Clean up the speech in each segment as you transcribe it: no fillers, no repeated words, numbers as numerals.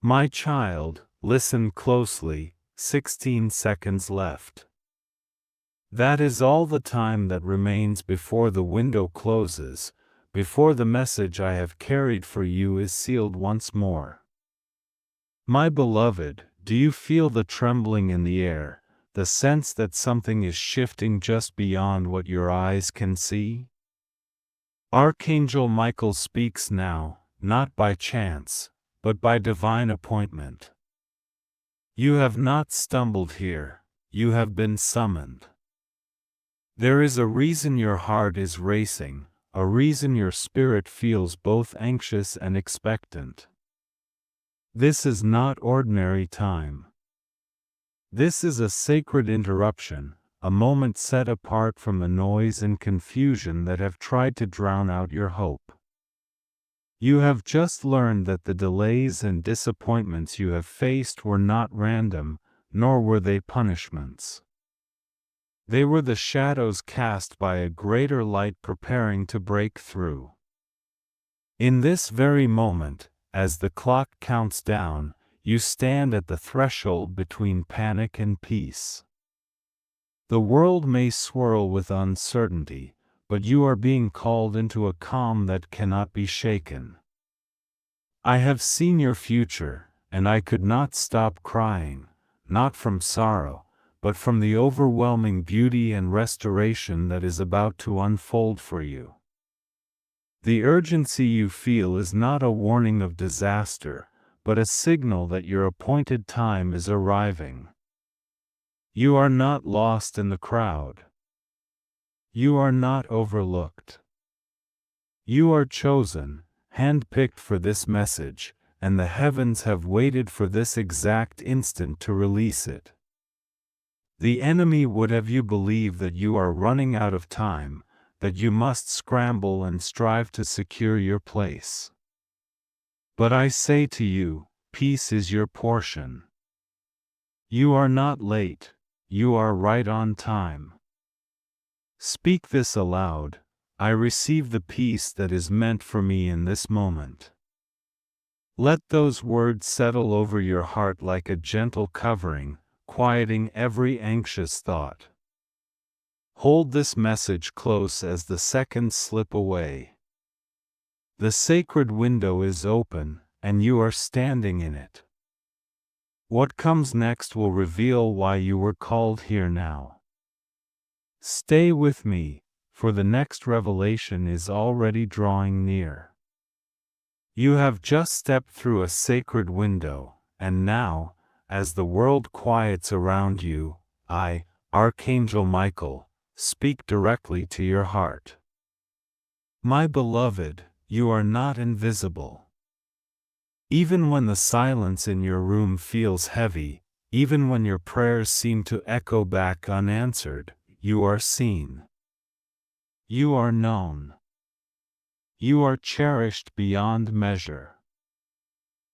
My child, listen closely, 16 seconds left. That is all the time that remains before the window closes, before the message I have carried for you is sealed once more. My beloved, do you feel the trembling in the air, the sense that something is shifting just beyond what your eyes can see? Archangel Michael speaks now, not by chance, but by divine appointment. You have not stumbled here, you have been summoned. There is a reason your heart is racing, a reason your spirit feels both anxious and expectant. This is not ordinary time. This is a sacred interruption, a moment set apart from the noise and confusion that have tried to drown out your hope. You have just learned that the delays and disappointments you have faced were not random, nor were they punishments. They were the shadows cast by a greater light preparing to break through. In this very moment, as the clock counts down, you stand at the threshold between panic and peace. The world may swirl with uncertainty, but you are being called into a calm that cannot be shaken. I have seen your future, and I could not stop crying, not from sorrow, but from the overwhelming beauty and restoration that is about to unfold for you. The urgency you feel is not a warning of disaster, but a signal that your appointed time is arriving. You are not lost in the crowd. You are not overlooked. You are chosen, handpicked for this message, and the heavens have waited for this exact instant to release it. The enemy would have you believe that you are running out of time, that you must scramble and strive to secure your place. But I say to you, peace is your portion. You are not late, you are right on time. Speak this aloud: I receive the peace that is meant for me in this moment. Let those words settle over your heart like a gentle covering, quieting every anxious thought. Hold this message close as the seconds slip away. The sacred window is open, and you are standing in it. What comes next will reveal why you were called here now. Stay with me, for the next revelation is already drawing near. You have just stepped through a sacred window, and now, as the world quiets around you, I, Archangel Michael, speak directly to your heart. My beloved, you are not invisible. Even when the silence in your room feels heavy, even when your prayers seem to echo back unanswered, you are seen. You are known. You are cherished beyond measure.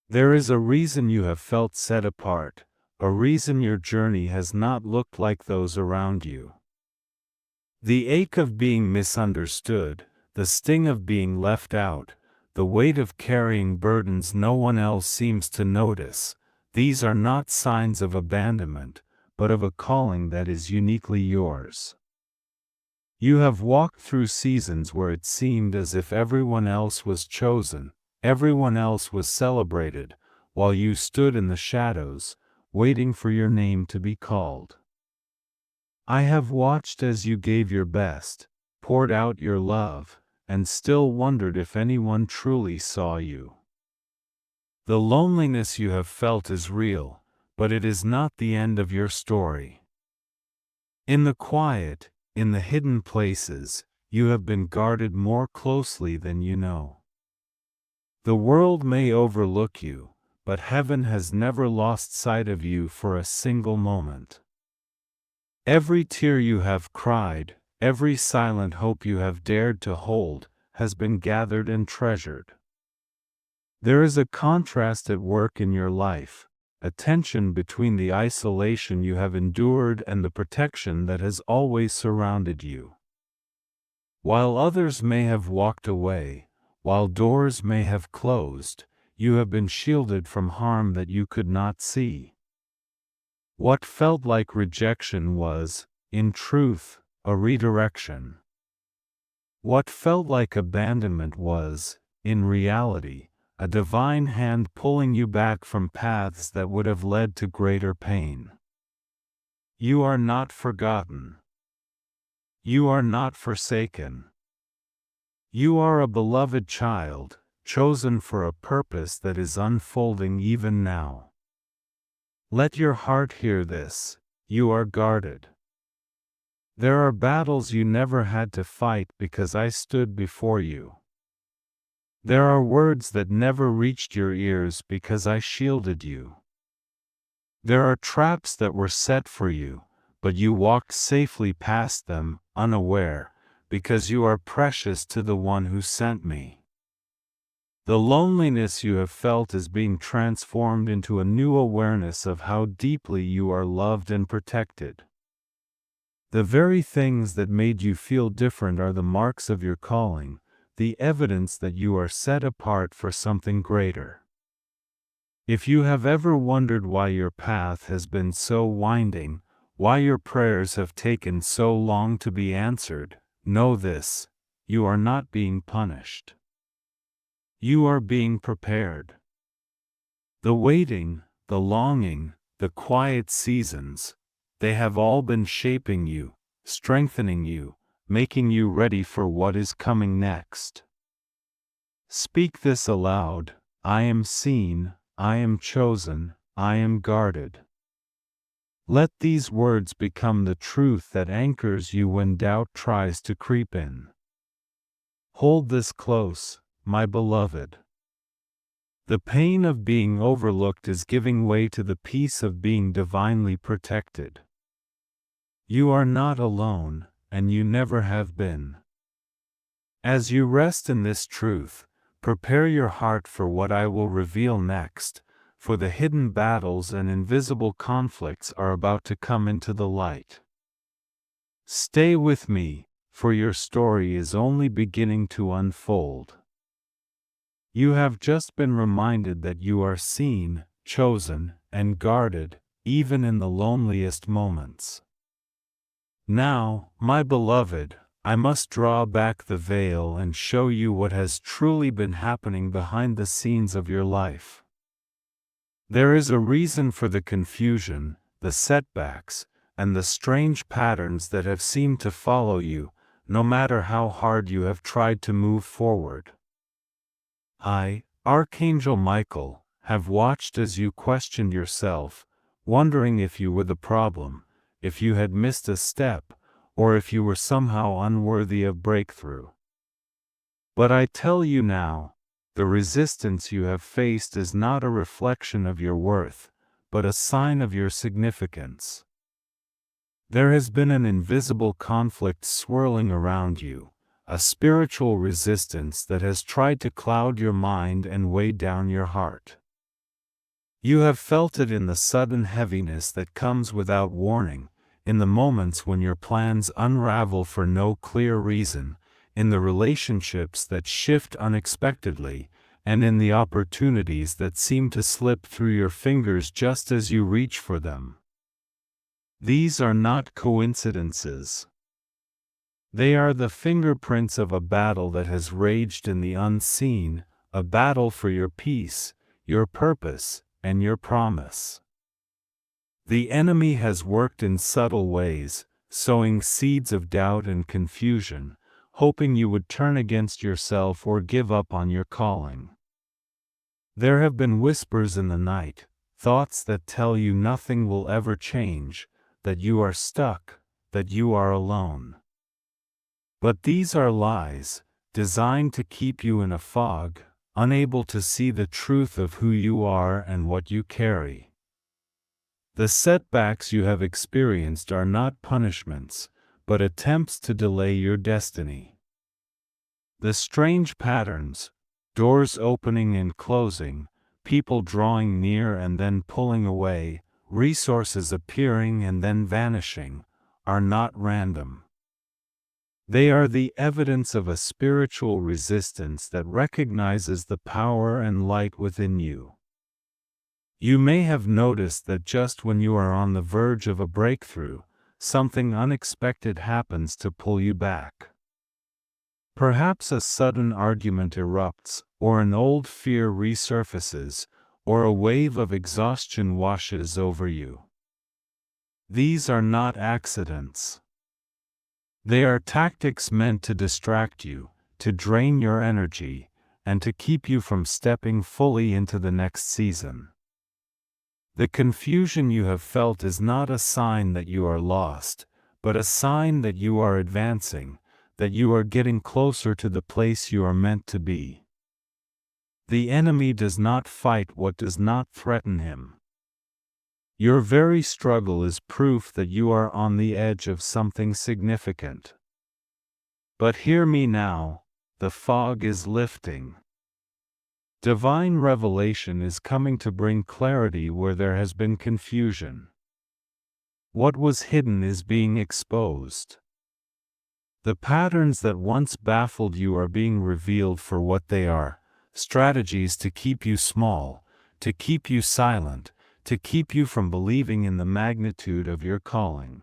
There is a reason you have felt set apart, a reason your journey has not looked like those around you. The ache of being misunderstood, the sting of being left out, the weight of carrying burdens no one else seems to notice, these are not signs of abandonment, but of a calling that is uniquely yours. You have walked through seasons where it seemed as if everyone else was chosen, everyone else was celebrated, while you stood in the shadows, waiting for your name to be called. I have watched as you gave your best, poured out your love, and still wondered if anyone truly saw you. The loneliness you have felt is real, but it is not the end of your story. In the quiet, in the hidden places, you have been guarded more closely than you know. The world may overlook you, but heaven has never lost sight of you for a single moment. Every tear you have cried, every silent hope you have dared to hold, has been gathered and treasured. There is a contrast at work in your life, a tension between the isolation you have endured and the protection that has always surrounded you. While others may have walked away, while doors may have closed, you have been shielded from harm that you could not see. What felt like rejection was, in truth, a redirection. What felt like abandonment was, in reality, a divine hand pulling you back from paths that would have led to greater pain. You are not forgotten. You are not forsaken. You are a beloved child, chosen for a purpose that is unfolding even now. Let your heart hear this: you are guarded. There are battles you never had to fight because I stood before you. There are words that never reached your ears because I shielded you. There are traps that were set for you, but you walked safely past them, unaware, because you are precious to the one who sent me. The loneliness you have felt is being transformed into a new awareness of how deeply you are loved and protected. The very things that made you feel different are the marks of your calling, the evidence that you are set apart for something greater. If you have ever wondered why your path has been so winding, why your prayers have taken so long to be answered, know this: you are not being punished. You are being prepared. The waiting, the longing, the quiet seasons, they have all been shaping you, strengthening you, making you ready for what is coming next. Speak this aloud: I am seen, I am chosen, I am guarded. Let these words become the truth that anchors you when doubt tries to creep in. Hold this close, my beloved. The pain of being overlooked is giving way to the peace of being divinely protected. You are not alone, and you never have been. As you rest in this truth, prepare your heart for what I will reveal next, for the hidden battles and invisible conflicts are about to come into the light. Stay with me, for your story is only beginning to unfold. You have just been reminded that you are seen, chosen, and guarded, even in the loneliest moments. Now, my beloved, I must draw back the veil and show you what has truly been happening behind the scenes of your life. There is a reason for the confusion, the setbacks, and the strange patterns that have seemed to follow you, no matter how hard you have tried to move forward. I, Archangel Michael, have watched as you questioned yourself, wondering if you were the problem, if you had missed a step, or if you were somehow unworthy of breakthrough. But I tell you now, the resistance you have faced is not a reflection of your worth, but a sign of your significance. There has been an invisible conflict swirling around you, a spiritual resistance that has tried to cloud your mind and weigh down your heart. You have felt it in the sudden heaviness that comes without warning, in the moments when your plans unravel for no clear reason, in the relationships that shift unexpectedly, and in the opportunities that seem to slip through your fingers just as you reach for them. These are not coincidences. They are the fingerprints of a battle that has raged in the unseen, a battle for your peace, your purpose, and your promise. The enemy has worked in subtle ways, sowing seeds of doubt and confusion, hoping you would turn against yourself or give up on your calling. There have been whispers in the night, thoughts that tell you nothing will ever change, that you are stuck, that you are alone. But these are lies, designed to keep you in a fog, unable to see the truth of who you are and what you carry. The setbacks you have experienced are not punishments, but attempts to delay your destiny. The strange patterns, doors opening and closing, people drawing near and then pulling away, resources appearing and then vanishing, are not random. They are the evidence of a spiritual resistance that recognizes the power and light within you. You may have noticed that just when you are on the verge of a breakthrough, something unexpected happens to pull you back. Perhaps a sudden argument erupts, or an old fear resurfaces, or a wave of exhaustion washes over you. These are not accidents. They are tactics meant to distract you, to drain your energy, and to keep you from stepping fully into the next season. The confusion you have felt is not a sign that you are lost, but a sign that you are advancing, that you are getting closer to the place you are meant to be. The enemy does not fight what does not threaten him. Your very struggle is proof that you are on the edge of something significant. But hear me now, the fog is lifting. Divine revelation is coming to bring clarity where there has been confusion. What was hidden is being exposed. The patterns that once baffled you are being revealed for what they are, strategies to keep you small, to keep you silent, to keep you from believing in the magnitude of your calling.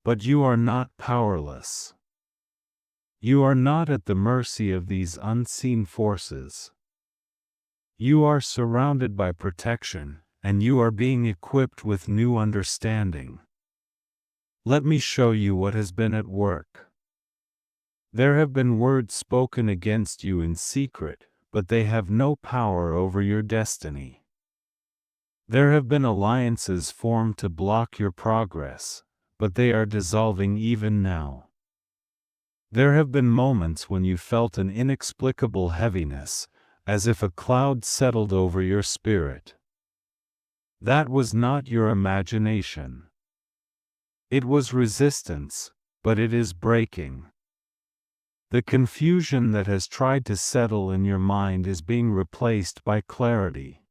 But you are not powerless. You are not at the mercy of these unseen forces. You are surrounded by protection, and you are being equipped with new understanding. Let me show you what has been at work. There have been words spoken against you in secret, but they have no power over your destiny. There have been alliances formed to block your progress, but they are dissolving even now. There have been moments when you felt an inexplicable heaviness, as if a cloud settled over your spirit. That was not your imagination. It was resistance, but it is breaking. The confusion that has tried to settle in your mind is being replaced by clarity.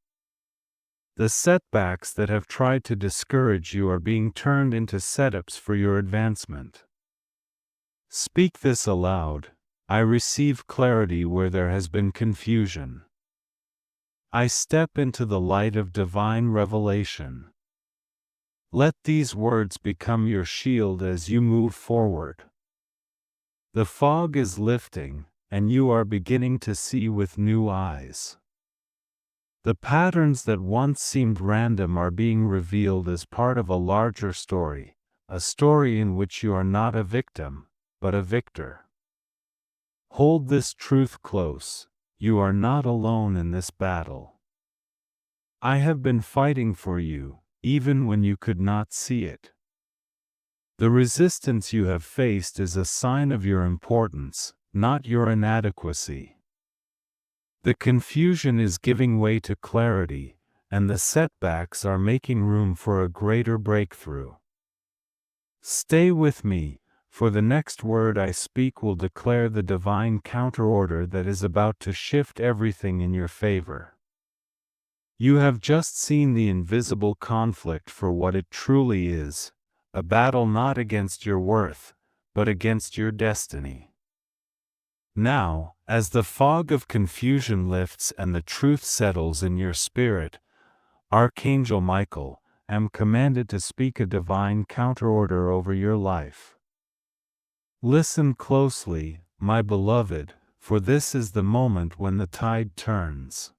The setbacks that have tried to discourage you are being turned into setups for your advancement. Speak this aloud: I receive clarity where there has been confusion. I step into the light of divine revelation. Let these words become your shield as you move forward. The fog is lifting, and you are beginning to see with new eyes. The patterns that once seemed random are being revealed as part of a larger story, a story in which you are not a victim, but a victor. Hold this truth close: you are not alone in this battle. I have been fighting for you, even when you could not see it. The resistance you have faced is a sign of your importance, not your inadequacy. The confusion is giving way to clarity, and the setbacks are making room for a greater breakthrough. Stay with me, for the next word I speak will declare the divine counterorder that is about to shift everything in your favor. You have just seen the invisible conflict for what it truly is: a battle not against your worth, but against your destiny. Now, as the fog of confusion lifts and the truth settles in your spirit, Archangel Michael, am commanded to speak a divine counterorder over your life. Listen closely, my beloved, for this is the moment when the tide turns.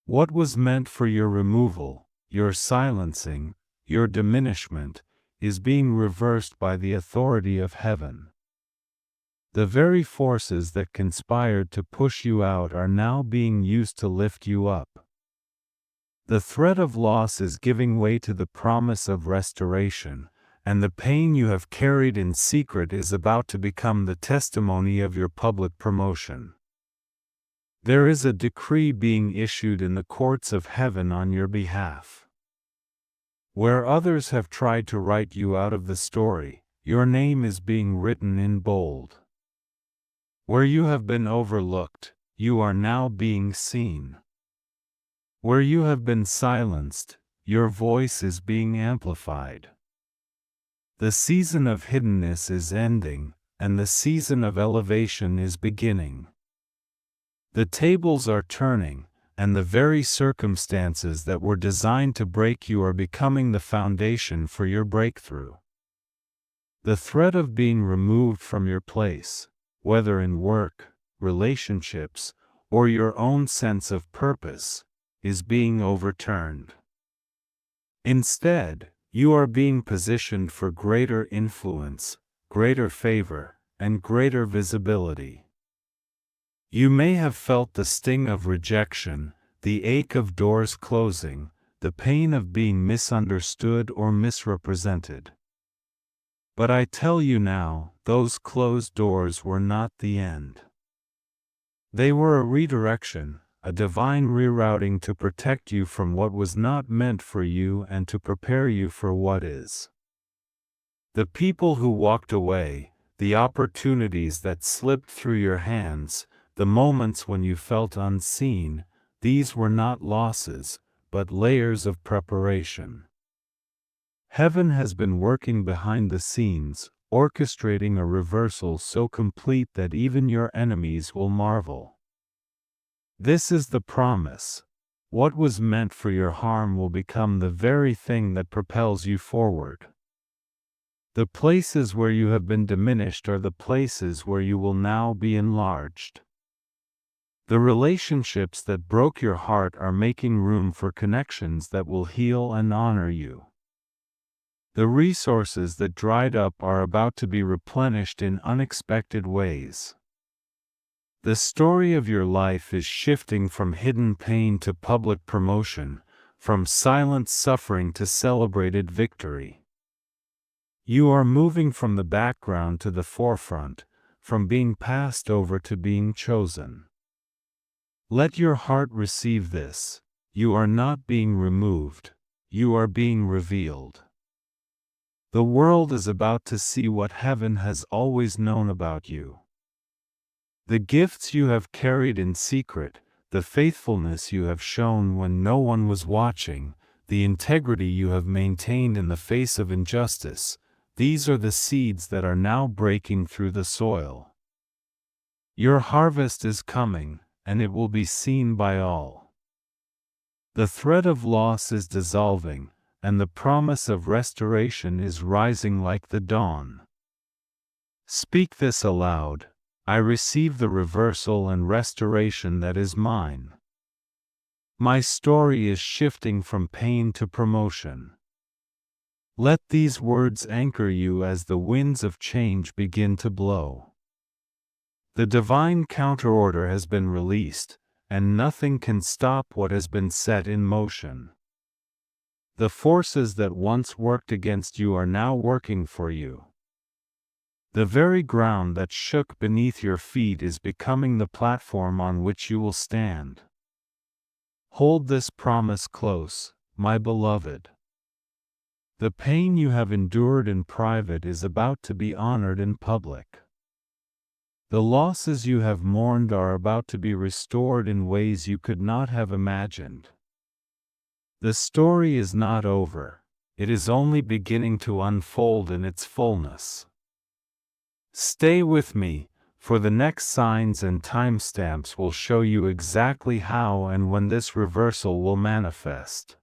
What was meant for your removal, your silencing, your diminishment, is being reversed by the authority of heaven. The very forces that conspired to push you out are now being used to lift you up. The threat of loss is giving way to the promise of restoration, and the pain you have carried in secret is about to become the testimony of your public promotion. There is a decree being issued in the courts of heaven on your behalf. Where others have tried to write you out of the story, your name is being written in bold. Where you have been overlooked, you are now being seen. Where you have been silenced, your voice is being amplified. The season of hiddenness is ending, and the season of elevation is beginning. The tables are turning, and the very circumstances that were designed to break you are becoming the foundation for your breakthrough. The threat of being removed from your place, whether in work, relationships, or your own sense of purpose, is being overturned. Instead, you are being positioned for greater influence, greater favor, and greater visibility. You may have felt the sting of rejection, the ache of doors closing, the pain of being misunderstood or misrepresented. But I tell you now, those closed doors were not the end. They were a redirection, a divine rerouting to protect you from what was not meant for you and to prepare you for what is. The people who walked away, the opportunities that slipped through your hands, the moments when you felt unseen, these were not losses, but layers of preparation. Heaven has been working behind the scenes, orchestrating a reversal so complete that even your enemies will marvel. This is the promise. What was meant for your harm will become the very thing that propels you forward. The places where you have been diminished are the places where you will now be enlarged. The relationships that broke your heart are making room for connections that will heal and honor you. The resources that dried up are about to be replenished in unexpected ways. The story of your life is shifting from hidden pain to public promotion, from silent suffering to celebrated victory. You are moving from the background to the forefront, from being passed over to being chosen. Let your heart receive this. You are not being removed, you are being revealed. The world is about to see what heaven has always known about you. The gifts you have carried in secret, the faithfulness you have shown when no one was watching, the integrity you have maintained in the face of injustice, these are the seeds that are now breaking through the soil. Your harvest is coming, and it will be seen by all. The threat of loss is dissolving, and the promise of restoration is rising like the dawn. Speak this aloud: I receive the reversal and restoration that is mine. My story is shifting from pain to promotion. Let these words anchor you as the winds of change begin to blow. The divine counterorder has been released, and nothing can stop what has been set in motion. The forces that once worked against you are now working for you. The very ground that shook beneath your feet is becoming the platform on which you will stand. Hold this promise close, my beloved. The pain you have endured in private is about to be honored in public. The losses you have mourned are about to be restored in ways you could not have imagined. The story is not over, it is only beginning to unfold in its fullness. Stay with me, for the next signs and timestamps will show you exactly how and when this reversal will manifest.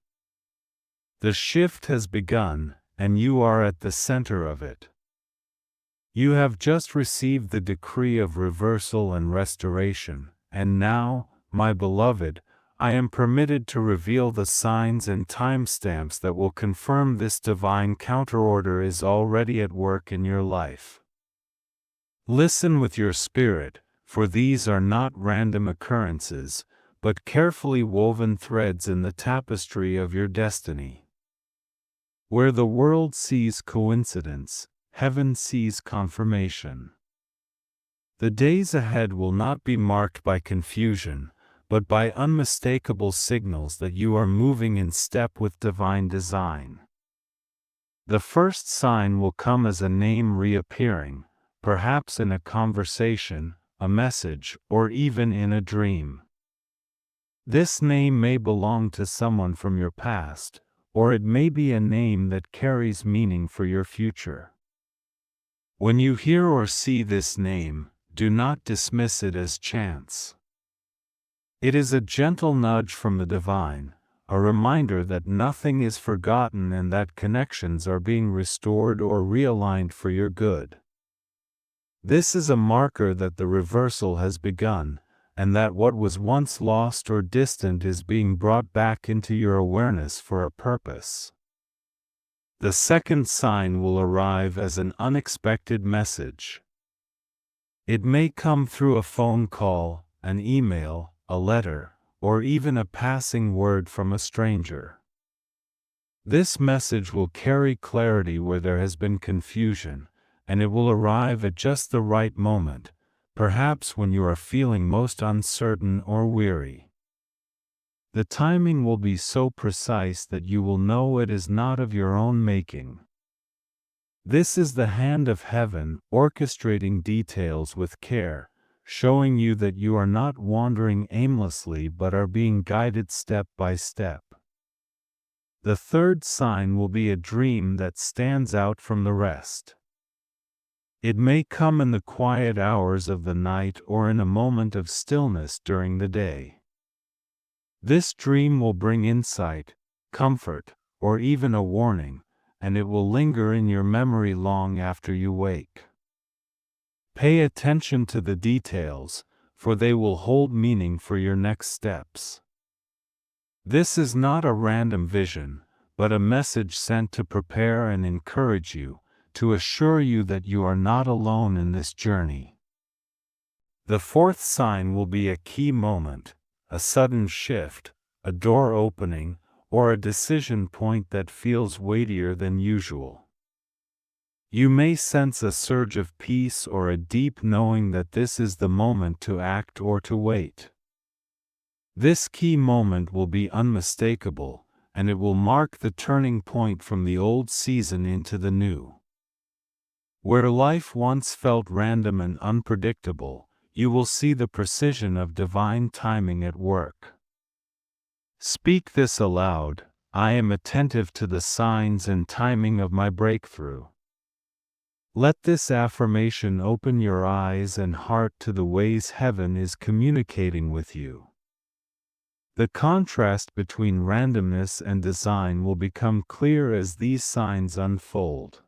The shift has begun, and you are at the center of it. You have just received the decree of reversal and restoration, and now, my beloved, I am permitted to reveal the signs and timestamps that will confirm this divine counterorder is already at work in your life. Listen with your spirit, for these are not random occurrences, but carefully woven threads in the tapestry of your destiny. Where the world sees coincidence, heaven sees confirmation. The days ahead will not be marked by confusion, but by unmistakable signals that you are moving in step with divine design. The first sign will come as a name reappearing, perhaps in a conversation, a message, or even in a dream. This name may belong to someone from your past, or it may be a name that carries meaning for your future. When you hear or see this name, do not dismiss it as chance. It is a gentle nudge from the divine, a reminder that nothing is forgotten and that connections are being restored or realigned for your good. This is a marker that the reversal has begun, and that what was once lost or distant is being brought back into your awareness for a purpose. The second sign will arrive as an unexpected message. It may come through a phone call, an email, a letter, or even a passing word from a stranger. This message will carry clarity where there has been confusion, and it will arrive at just the right moment, perhaps when you are feeling most uncertain or weary. The timing will be so precise that you will know it is not of your own making. This is the hand of heaven orchestrating details with care, showing you that you are not wandering aimlessly but are being guided step by step. The third sign will be a dream that stands out from the rest. It may come in the quiet hours of the night or in a moment of stillness during the day. This dream will bring insight, comfort, or even a warning, and it will linger in your memory long after you wake. Pay attention to the details, for they will hold meaning for your next steps. This is not a random vision, but a message sent to prepare and encourage you, to assure you that you are not alone in this journey. The fourth sign will be a key moment, a sudden shift, a door opening, or a decision point that feels weightier than usual. You may sense a surge of peace or a deep knowing that this is the moment to act or to wait. This key moment will be unmistakable, and it will mark the turning point from the old season into the new. Where life once felt random and unpredictable, you will see the precision of divine timing at work. Speak this aloud: I am attentive to the signs and timing of my breakthrough. Let this affirmation open your eyes and heart to the ways heaven is communicating with you. The contrast between randomness and design will become clear as these signs unfold.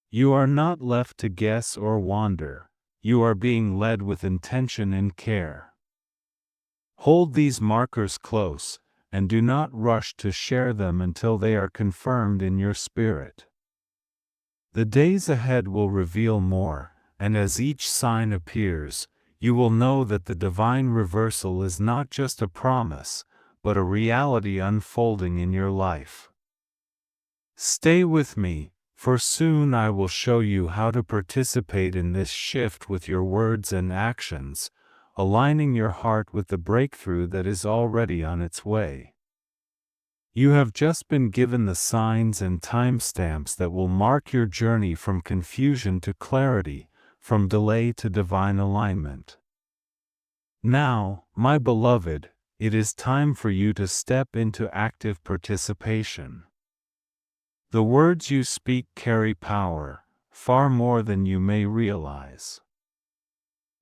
You are not left to guess or wander. You are being led with intention and care. Hold these markers close, and do not rush to share them until they are confirmed in your spirit. The days ahead will reveal more, and as each sign appears, you will know that the divine reversal is not just a promise, but a reality unfolding in your life. Stay with me, for soon I will show you how to participate in this shift with your words and actions, aligning your heart with the breakthrough that is already on its way. You have just been given the signs and timestamps that will mark your journey from confusion to clarity, from delay to divine alignment. Now, my beloved, it is time for you to step into active participation. The words you speak carry power, far more than you may realize.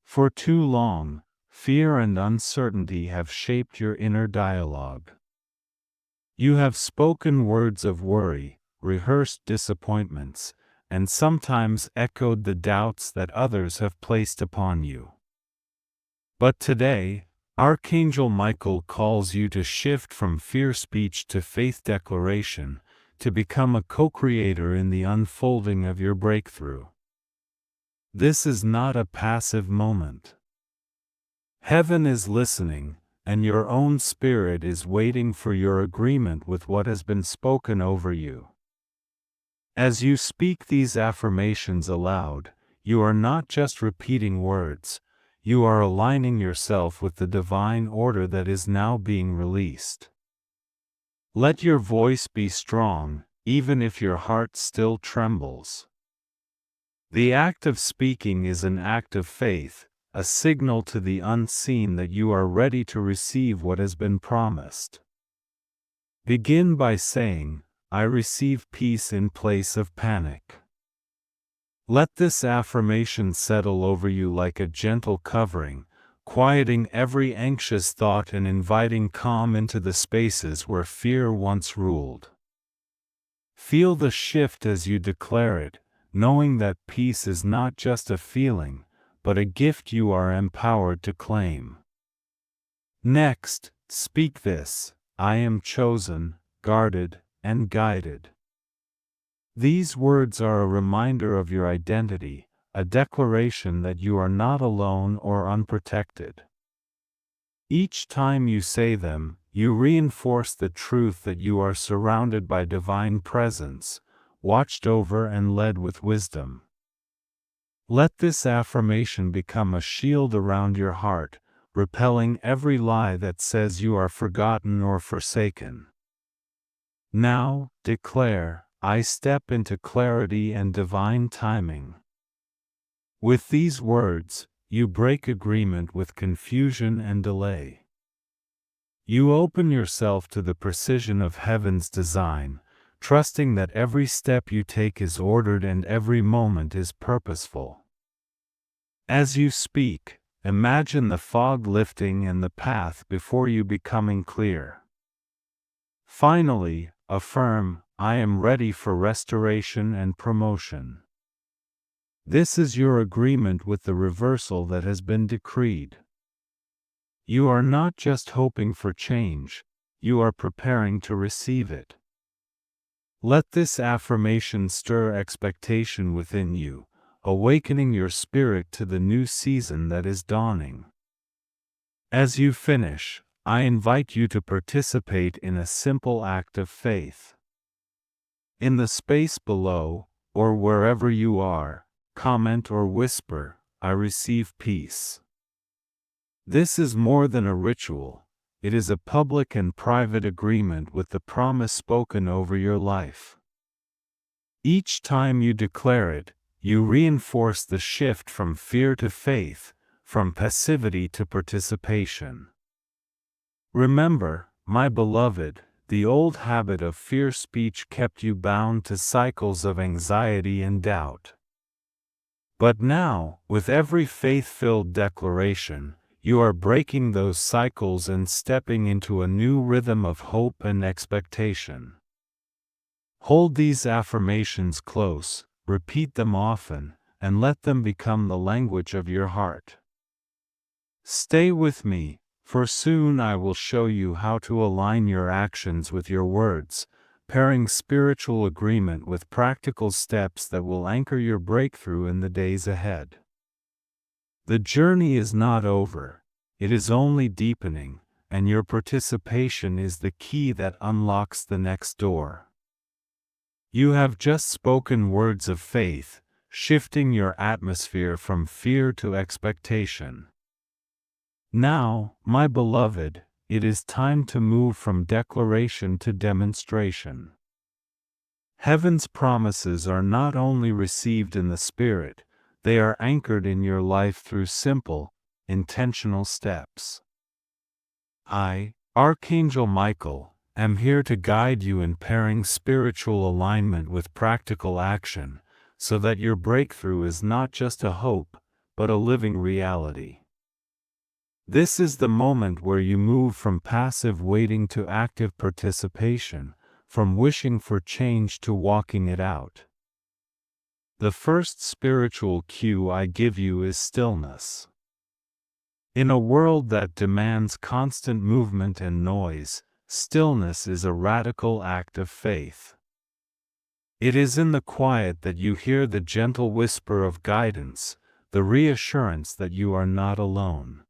For too long, fear and uncertainty have shaped your inner dialogue. You have spoken words of worry, rehearsed disappointments, and sometimes echoed the doubts that others have placed upon you. But today, Archangel Michael calls you to shift from fear speech to faith declaration, to become a co-creator in the unfolding of your breakthrough. This is not a passive moment. Heaven is listening, and your own spirit is waiting for your agreement with what has been spoken over you. As you speak these affirmations aloud, you are not just repeating words, you are aligning yourself with the divine order that is now being released. Let your voice be strong, even if your heart still trembles. The act of speaking is an act of faith, a signal to the unseen that you are ready to receive what has been promised. Begin by saying, "I receive peace in place of panic." Let this affirmation settle over you like a gentle covering, quieting every anxious thought and inviting calm into the spaces where fear once ruled. Feel the shift as you declare it, knowing that peace is not just a feeling, but a gift you are empowered to claim. Next, speak this: "I am chosen, guarded, and guided." These words are a reminder of your identity, a declaration that you are not alone or unprotected. Each time you say them, you reinforce the truth that you are surrounded by divine presence, watched over and led with wisdom. Let this affirmation become a shield around your heart, repelling every lie that says you are forgotten or forsaken. Now, declare, "I step into clarity and divine timing." With these words, you break agreement with confusion and delay. You open yourself to the precision of heaven's design, trusting that every step you take is ordered and every moment is purposeful. As you speak, imagine the fog lifting and the path before you becoming clear. Finally, affirm, "I am ready for restoration and promotion." This is your agreement with the reversal that has been decreed. You are not just hoping for change, you are preparing to receive it. Let this affirmation stir expectation within you, awakening your spirit to the new season that is dawning. As you finish, I invite you to participate in a simple act of faith. In the space below, or wherever you are, comment or whisper, "I receive peace." This is more than a ritual, it is a public and private agreement with the promise spoken over your life. Each time you declare it, you reinforce the shift from fear to faith, from passivity to participation. Remember, my beloved, the old habit of fear speech kept you bound to cycles of anxiety and doubt. But now, with every faith-filled declaration, you are breaking those cycles and stepping into a new rhythm of hope and expectation. Hold these affirmations close, repeat them often, and let them become the language of your heart. Stay with me, for soon I will show you how to align your actions with your words, pairing spiritual agreement with practical steps that will anchor your breakthrough in the days ahead. The journey is not over, it is only deepening, and your participation is the key that unlocks the next door. You have just spoken words of faith, shifting your atmosphere from fear to expectation. Now, my beloved, it is time to move from declaration to demonstration. Heaven's promises are not only received in the Spirit, they are anchored in your life through simple, intentional steps. I, Archangel Michael, am here to guide you in pairing spiritual alignment with practical action, so that your breakthrough is not just a hope, but a living reality. This is the moment where you move from passive waiting to active participation, from wishing for change to walking it out. The first spiritual cue I give you is stillness. In a world that demands constant movement and noise, stillness is a radical act of faith. It is in the quiet that you hear the gentle whisper of guidance, the reassurance that you are not alone.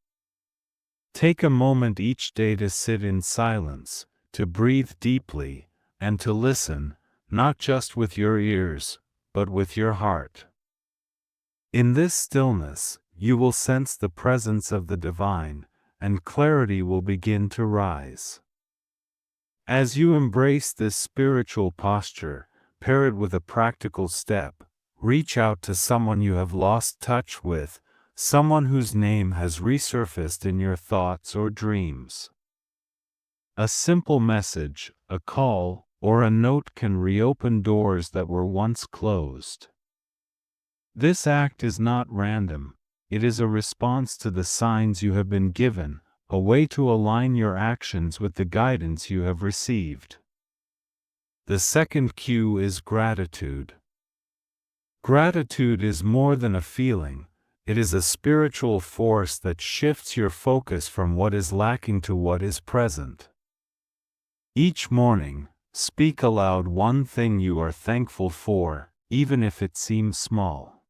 Take a moment each day to sit in silence, to breathe deeply, and to listen, not just with your ears, but with your heart. In this stillness, you will sense the presence of the divine, and clarity will begin to rise. As you embrace this spiritual posture, pair it with a practical step. Reach out to someone you have lost touch with, someone whose name has resurfaced in your thoughts or dreams. A simple message, a call, or a note can reopen doors that were once closed. This act is not random, it is a response to the signs you have been given, a way to align your actions with the guidance you have received. The second cue is gratitude. Gratitude is more than a feeling, it is a spiritual force that shifts your focus from what is lacking to what is present. Each morning, speak aloud one thing you are thankful for, even if it seems small.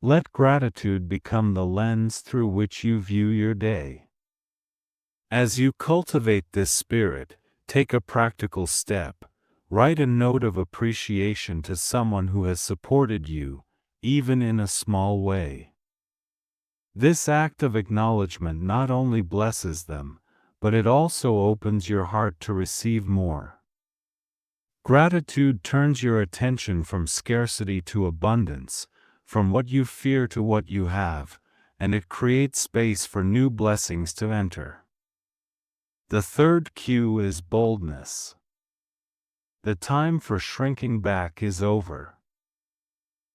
Let gratitude become the lens through which you view your day. As you cultivate this spirit, take a practical step. Write a note of appreciation to someone who has supported you, even in a small way. This act of acknowledgement not only blesses them, but it also opens your heart to receive more. Gratitude turns your attention from scarcity to abundance, from what you fear to what you have, and it creates space for new blessings to enter. The third cue is boldness. The time for shrinking back is over.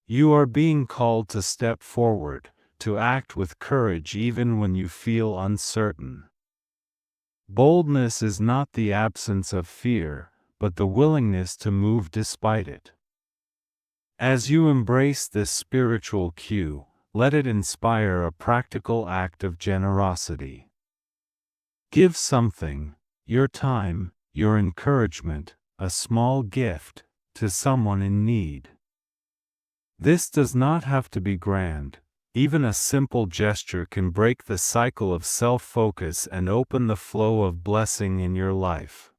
You are being called to step forward, to act with courage even when you feel uncertain. Boldness is not the absence of fear, but the willingness to move despite it. As you embrace this spiritual cue, let it inspire a practical act of generosity. Give something, your time, your encouragement, a small gift, to someone in need. This does not have to be grand. Even a simple gesture can break the cycle of self-focus and open the flow of blessing in your life.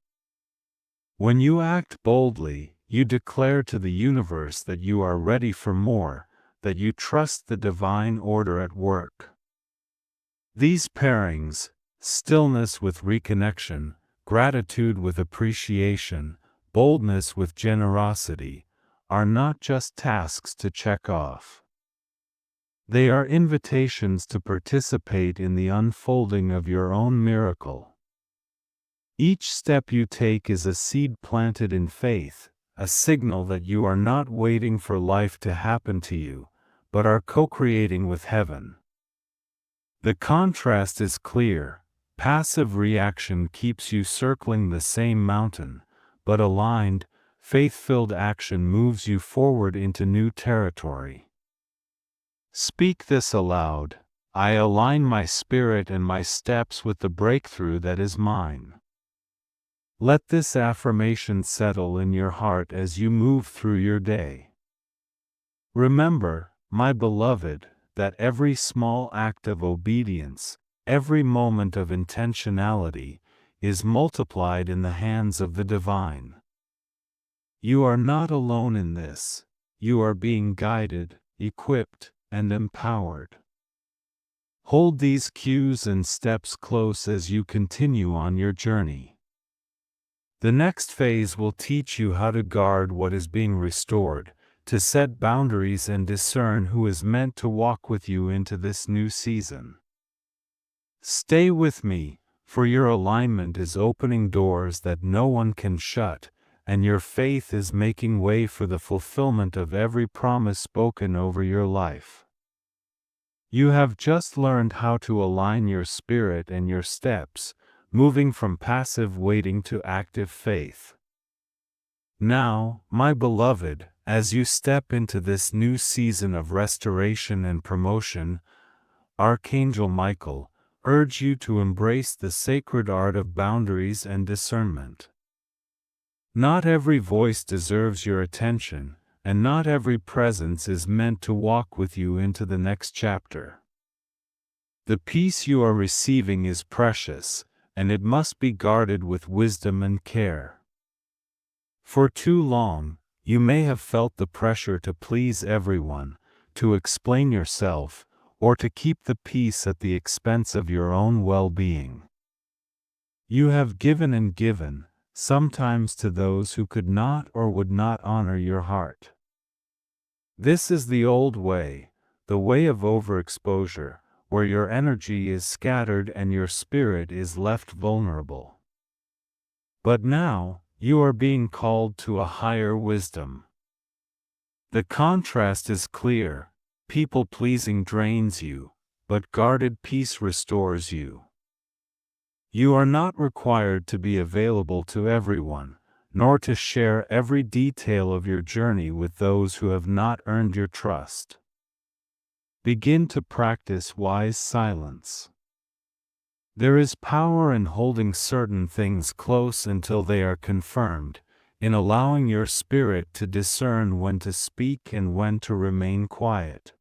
When you act boldly, you declare to the universe that you are ready for more, that you trust the divine order at work. These pairings, stillness with reconnection, gratitude with appreciation, boldness with generosity, are not just tasks to check off. They are invitations to participate in the unfolding of your own miracle. Each step you take is a seed planted in faith, a signal that you are not waiting for life to happen to you, but are co-creating with heaven. The contrast is clear. Passive reaction keeps you circling the same mountain, but aligned, faith-filled action moves you forward into new territory. Speak this aloud: I align my spirit and my steps with the breakthrough that is mine. Let this affirmation settle in your heart as you move through your day. Remember, my beloved, that every small act of obedience, every moment of intentionality, is multiplied in the hands of the divine. You are not alone in this. You are being guided, equipped, and empowered. Hold these cues and steps close as you continue on your journey. The next phase will teach you how to guard what is being restored, to set boundaries and discern who is meant to walk with you into this new season. Stay with me, for your alignment is opening doors that no one can shut, and your faith is making way for the fulfillment of every promise spoken over your life. You have just learned how to align your spirit and your steps, moving from passive waiting to active faith. Now, my beloved, as you step into this new season of restoration and promotion, Archangel Michael urges you to embrace the sacred art of boundaries and discernment. Not every voice deserves your attention, and not every presence is meant to walk with you into the next chapter. The peace you are receiving is precious, and it must be guarded with wisdom and care. For too long, you may have felt the pressure to please everyone, to explain yourself, or to keep the peace at the expense of your own well-being. You have given and given, sometimes to those who could not or would not honor your heart. This is the old way, the way of overexposure, where your energy is scattered and your spirit is left vulnerable. But now, you are being called to a higher wisdom. The contrast is clear. People-pleasing drains you, but guarded peace restores you. You are not required to be available to everyone, nor to share every detail of your journey with those who have not earned your trust. Begin to practice wise silence. There is power in holding certain things close until they are confirmed, in allowing your spirit to discern when to speak and when to remain quiet.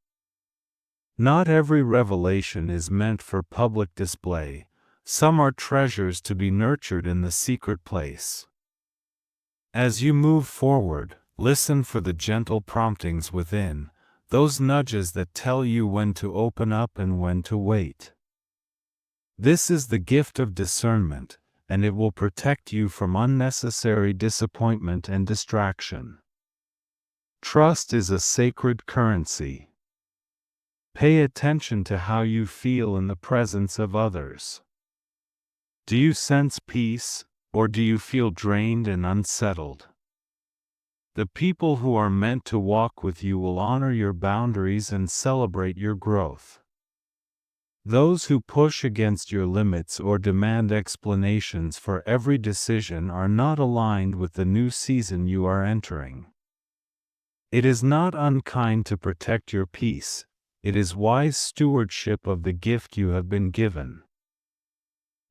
Not every revelation is meant for public display. Some are treasures to be nurtured in the secret place. As you move forward, listen for the gentle promptings within, those nudges that tell you when to open up and when to wait. This is the gift of discernment, and it will protect you from unnecessary disappointment and distraction. Trust is a sacred currency. Pay attention to how you feel in the presence of others. Do you sense peace, or do you feel drained and unsettled? The people who are meant to walk with you will honor your boundaries and celebrate your growth. Those who push against your limits or demand explanations for every decision are not aligned with the new season you are entering. It is not unkind to protect your peace. It is wise stewardship of the gift you have been given.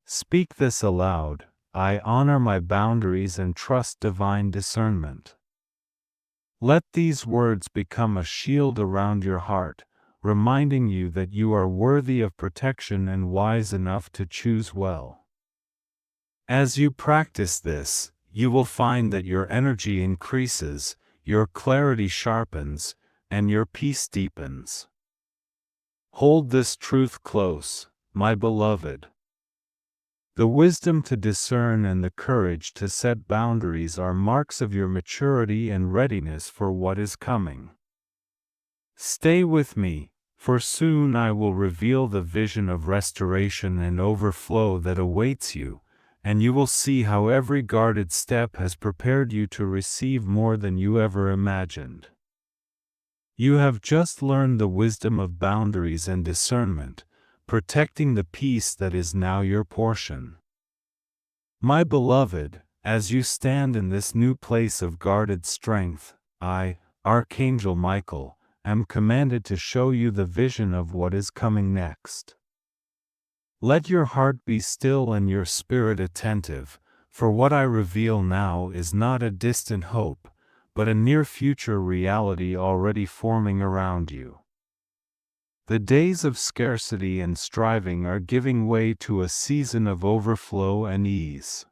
Speak this aloud: I honor my boundaries and trust divine discernment. Let these words become a shield around your heart, reminding you that you are worthy of protection and wise enough to choose well. As you practice this, you will find that your energy increases, your clarity sharpens, and your peace deepens. Hold this truth close, my beloved. The wisdom to discern and the courage to set boundaries are marks of your maturity and readiness for what is coming. Stay with me, for soon I will reveal the vision of restoration and overflow that awaits you, and you will see how every guarded step has prepared you to receive more than you ever imagined. You have just learned the wisdom of boundaries and discernment, protecting the peace that is now your portion. My beloved, as you stand in this new place of guarded strength, I, Archangel Michael, am commanded to show you the vision of what is coming next. Let your heart be still and your spirit attentive, for what I reveal now is not a distant hope, but a near future reality already forming around you. The days of scarcity and striving are giving way to a season of overflow and ease.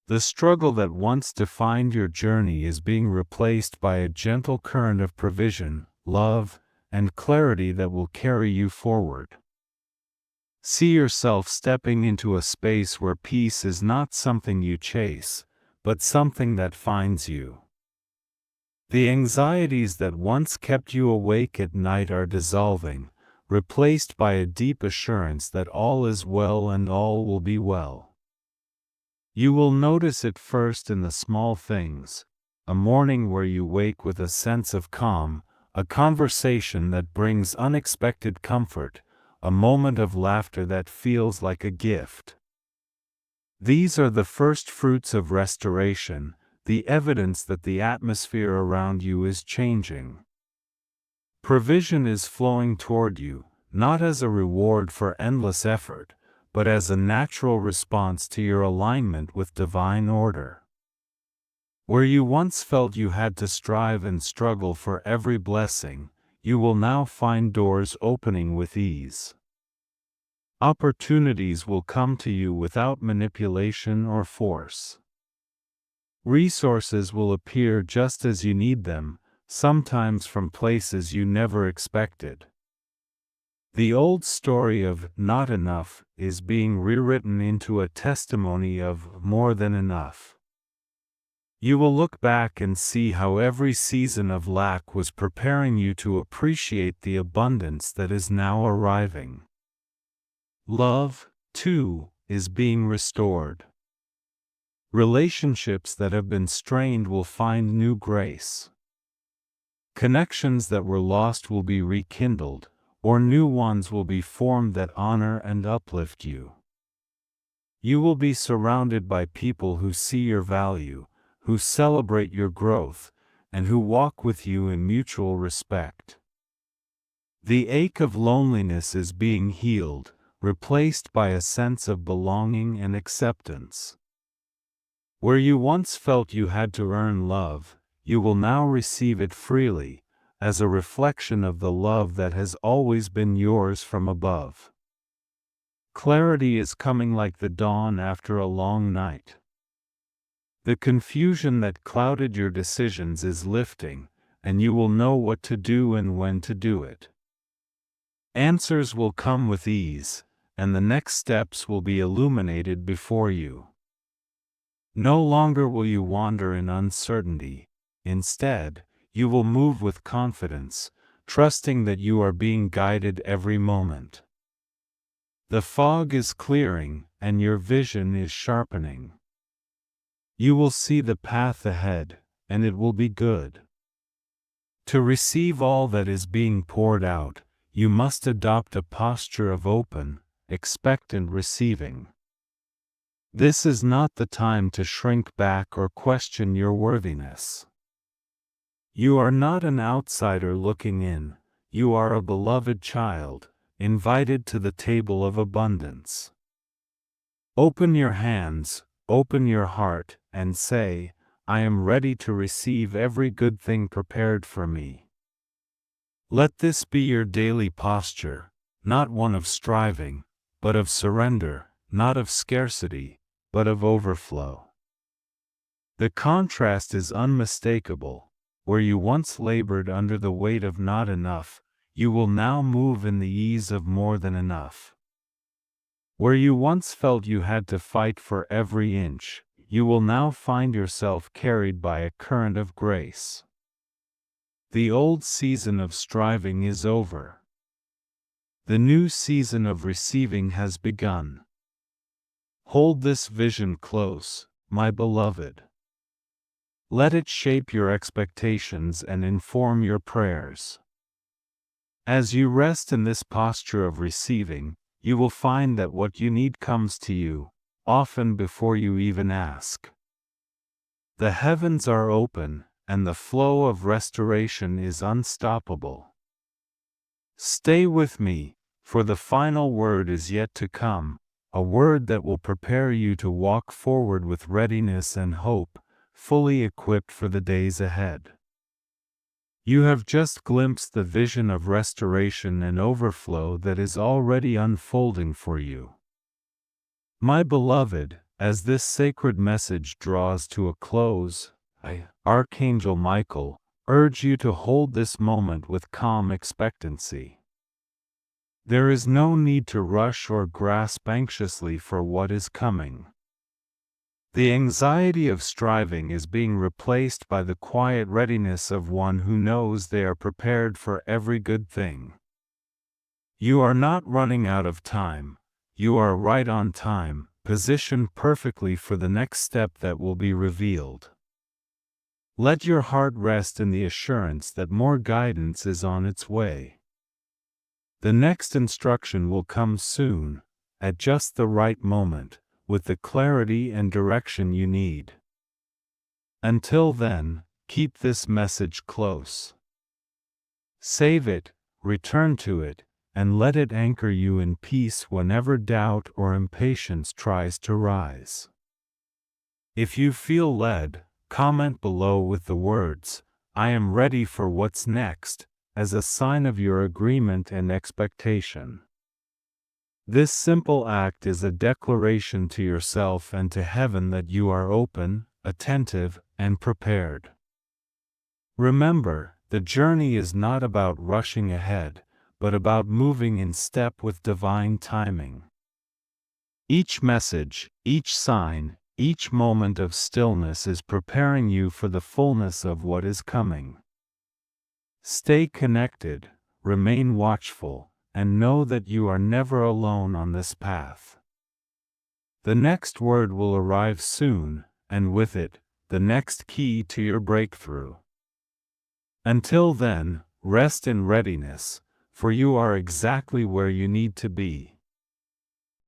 The struggle that once defined your journey is being replaced by a gentle current of provision, love, and clarity that will carry you forward. See yourself stepping into a space where peace is not something you chase, but something that finds you. The anxieties that once kept you awake at night are dissolving, replaced by a deep assurance that all is well and all will be well. You will notice it first in the small things: a morning where you wake with a sense of calm, a conversation that brings unexpected comfort, a moment of laughter that feels like a gift. These are the first fruits of restoration, the evidence that the atmosphere around you is changing. Provision is flowing toward you, not as a reward for endless effort, but as a natural response to your alignment with divine order. Where you once felt you had to strive and struggle for every blessing, you will now find doors opening with ease. Opportunities will come to you without manipulation or force. Resources will appear just as you need them, sometimes from places you never expected. The old story of not enough is being rewritten into a testimony of more than enough. You will look back and see how every season of lack was preparing you to appreciate the abundance that is now arriving. Love, too, is being restored. Relationships that have been strained will find new grace. Connections that were lost will be rekindled, or new ones will be formed that honor and uplift you. You will be surrounded by people who see your value, who celebrate your growth, and who walk with you in mutual respect. The ache of loneliness is being healed, replaced by a sense of belonging and acceptance. Where you once felt you had to earn love, you will now receive it freely, as a reflection of the love that has always been yours from above. Clarity is coming like the dawn after a long night. The confusion that clouded your decisions is lifting, and you will know what to do and when to do it. Answers will come with ease, and the next steps will be illuminated before you. No longer will you wander in uncertainty. Instead, you will move with confidence, trusting that you are being guided every moment. The fog is clearing, and your vision is sharpening. You will see the path ahead, and it will be good. To receive all that is being poured out, you must adopt a posture of open, expectant receiving. This is not the time to shrink back or question your worthiness. You are not an outsider looking in, you are a beloved child, invited to the table of abundance. Open your hands, open your heart, and say, I am ready to receive every good thing prepared for me. Let this be your daily posture, not one of striving, but of surrender, not of scarcity, but of overflow. The contrast is unmistakable. Where you once labored under the weight of not enough, you will now move in the ease of more than enough. Where you once felt you had to fight for every inch, you will now find yourself carried by a current of grace. The old season of striving is over. The new season of receiving has begun. Hold this vision close, my beloved. Let it shape your expectations and inform your prayers. As you rest in this posture of receiving, you will find that what you need comes to you, often before you even ask. The heavens are open, and the flow of restoration is unstoppable. Stay with me, for the final word is yet to come, a word that will prepare you to walk forward with readiness and hope, fully equipped for the days ahead. You have just glimpsed the vision of restoration and overflow that is already unfolding for you. My beloved, as this sacred message draws to a close, I, Archangel Michael, urge you to hold this moment with calm expectancy. There is no need to rush or grasp anxiously for what is coming. The anxiety of striving is being replaced by the quiet readiness of one who knows they are prepared for every good thing. You are not running out of time, you are right on time, positioned perfectly for the next step that will be revealed. Let your heart rest in the assurance that more guidance is on its way. The next instruction will come soon, at just the right moment, with the clarity and direction you need. Until then, keep this message close. Save it, return to it, and let it anchor you in peace whenever doubt or impatience tries to rise. If you feel led, comment below with the words, I am ready for what's next, as a sign of your agreement and expectation. This simple act is a declaration to yourself and to heaven that you are open, attentive, and prepared. Remember, the journey is not about rushing ahead, but about moving in step with divine timing. Each message, each sign, each moment of stillness is preparing you for the fullness of what is coming. Stay connected, remain watchful, and know that you are never alone on this path. The next word will arrive soon, and with it, the next key to your breakthrough. Until then, rest in readiness, for you are exactly where you need to be.